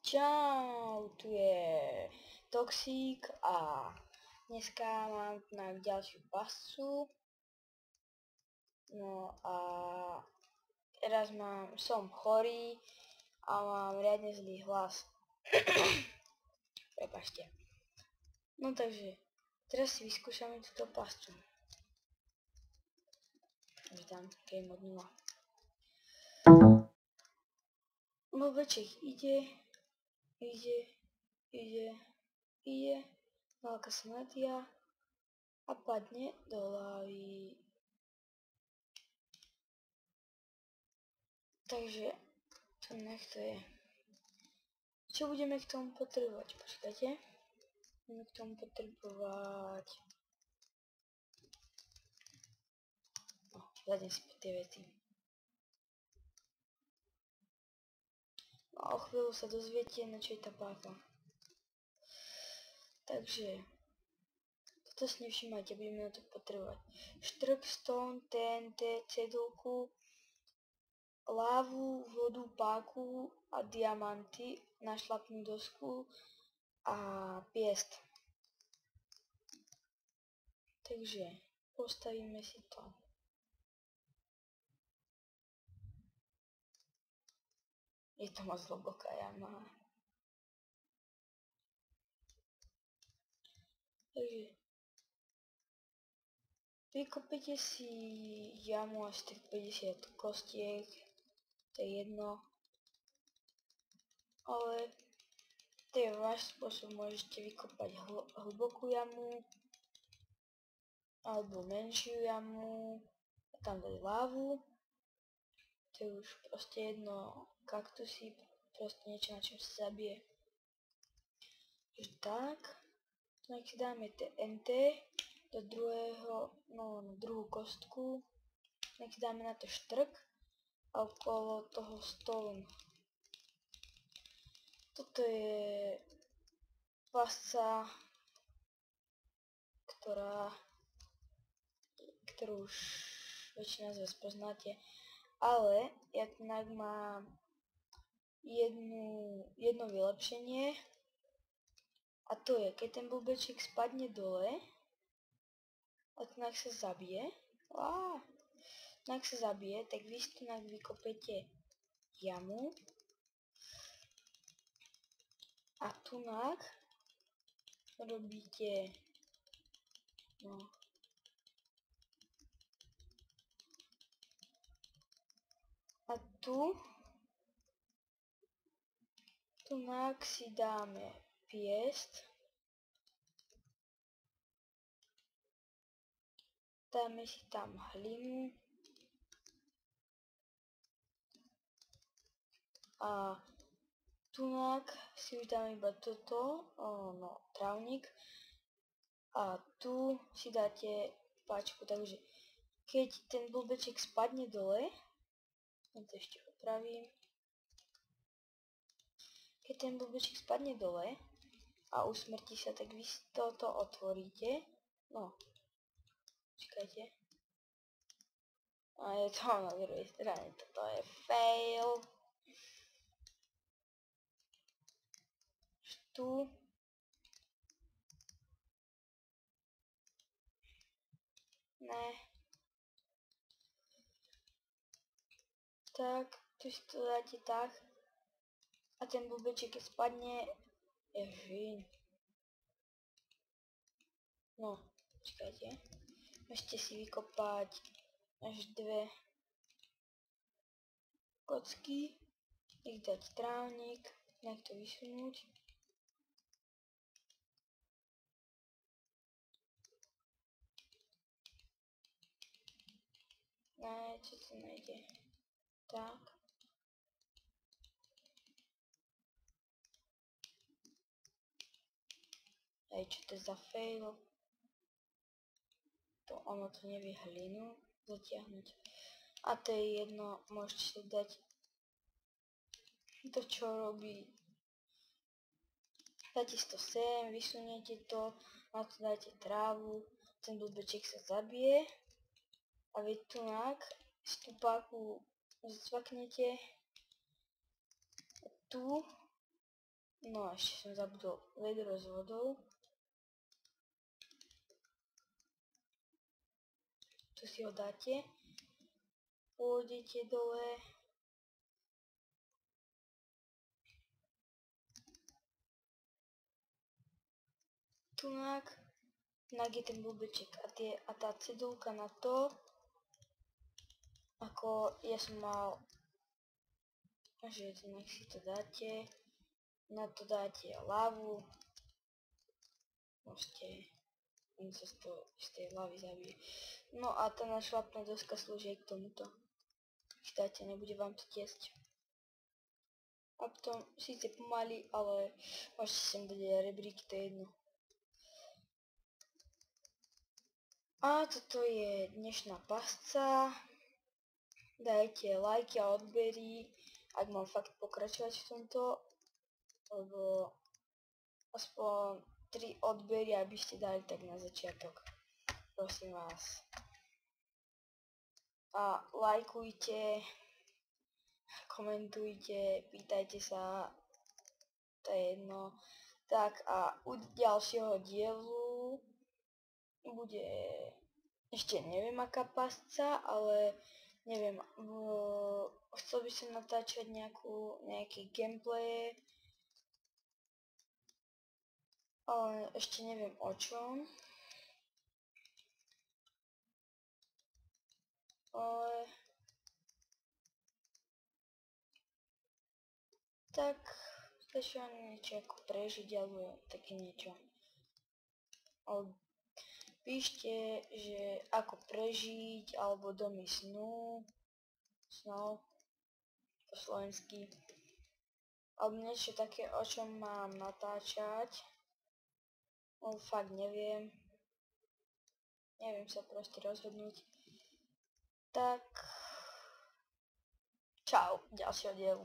Čau, tu je Toxík a dneska mám na ďalšiu pascu. No a teraz som chorý a mám riadne zlý hlas. Prepačte. No takže, teraz si vyskúšame túto pascu. Už dám game od 0. Blbeček ide, veľká sa natia a padne do lávy. Takže, to nech to je. Čo budeme k tomu potrebovať? Počkajte. Budeme k tomu potrebovať... Zadem si tie veci. No, o chvíľu sa dozviete, na čo je tá páka. Takže, toto si nevšimajte, budeme na to potrebovať štrk, stone, TNT, cedulku, lávu, vodu, páku a diamanty, našlapnú dosku a piest. Takže, postavíme si to. Je to moc hlboká jama. Takže vykopete si jamu asi tak 50 kostiek, to je jedno, ale to je váš spôsob, môžete vykopať hlbokú jamu alebo menšiu jamu a tam dať lávu, to je už proste jedno, kaktusy, proste niečo, na čom sa zabije. Takže tak, tak si dáme TNT do na druhú kostku, tak si dáme na to štrk a okolo toho stone. Toto je pasca, ktorú už väčšina z vás poznáte, ale ja tak mám jedno vylepšenie a to je, keď ten blbeček spadne dole a tak sa zabije, tak vy si tu vykopete jamu a tu robíte a tu si dáme piest, dáme si tam hlinu a tunak si už dáme iba toto, trávnik a tu si dáte páčku, takže keď ten blbeček spadne dole, to ešte opravím, keď ten blbeček spadne dole a usmrtí sa, tak vy si toto otvoríte, čakajte, a je to na druhej strane, toto je fail. Tu tak, tu si to dáte tak a ten blbeček keď spadne je žin. Čakajte, môžete si vykopať až 2 kocky, ich dať trávnik, nech to vysunúť. Čo to nejde? Tak. Čo to je za fail? Ono to nevie hlinu zatiahnuť. A to je jedno, môžete si dať to, čo robí. Dáte si to sem, vysuniete to, na to dáte trávu, ten blbeček sa zabije a vy si tú páku zacvaknete tu No a ešte som zabudol vedro s vodou. Tu si ho dáte. Pôjdete dole. Tunak je ten blbeček a tá cedulka na to, ako ja som mal, že nech si to dáte, na to dáte lavu, môžete, on sa z tej lavy zabije. No a tá našlapná doska slúži aj k tomuto. Si dáte, nebude vám to tiesť. A potom síce pomaly, ale môžete sem dať aj rebríky, to je jedno. A toto je dnešná pasca. Dajte lajky a odbery, ak mám fakt pokračovať v tomto, lebo aspoň 3 odbery, aby ste dali tak na začiatok. Prosím vás. A lajkujte, komentujte, pýtajte sa, to je jedno. Tak a u ďalšieho dielu bude ešte neviem aká pasca, ale neviem, chcel by som natáčať nejaké gameplaye, ale ešte neviem o čom. Ale tak začnem niečo ako prežiť alebo také niečo. Ale píšte, že ako prežiť alebo domy snov po slovensky. Alebo niečo také, o čom mám natáčať. No fakt neviem. Neviem sa proste rozhodnúť. Tak čau, ďalšieho dielu.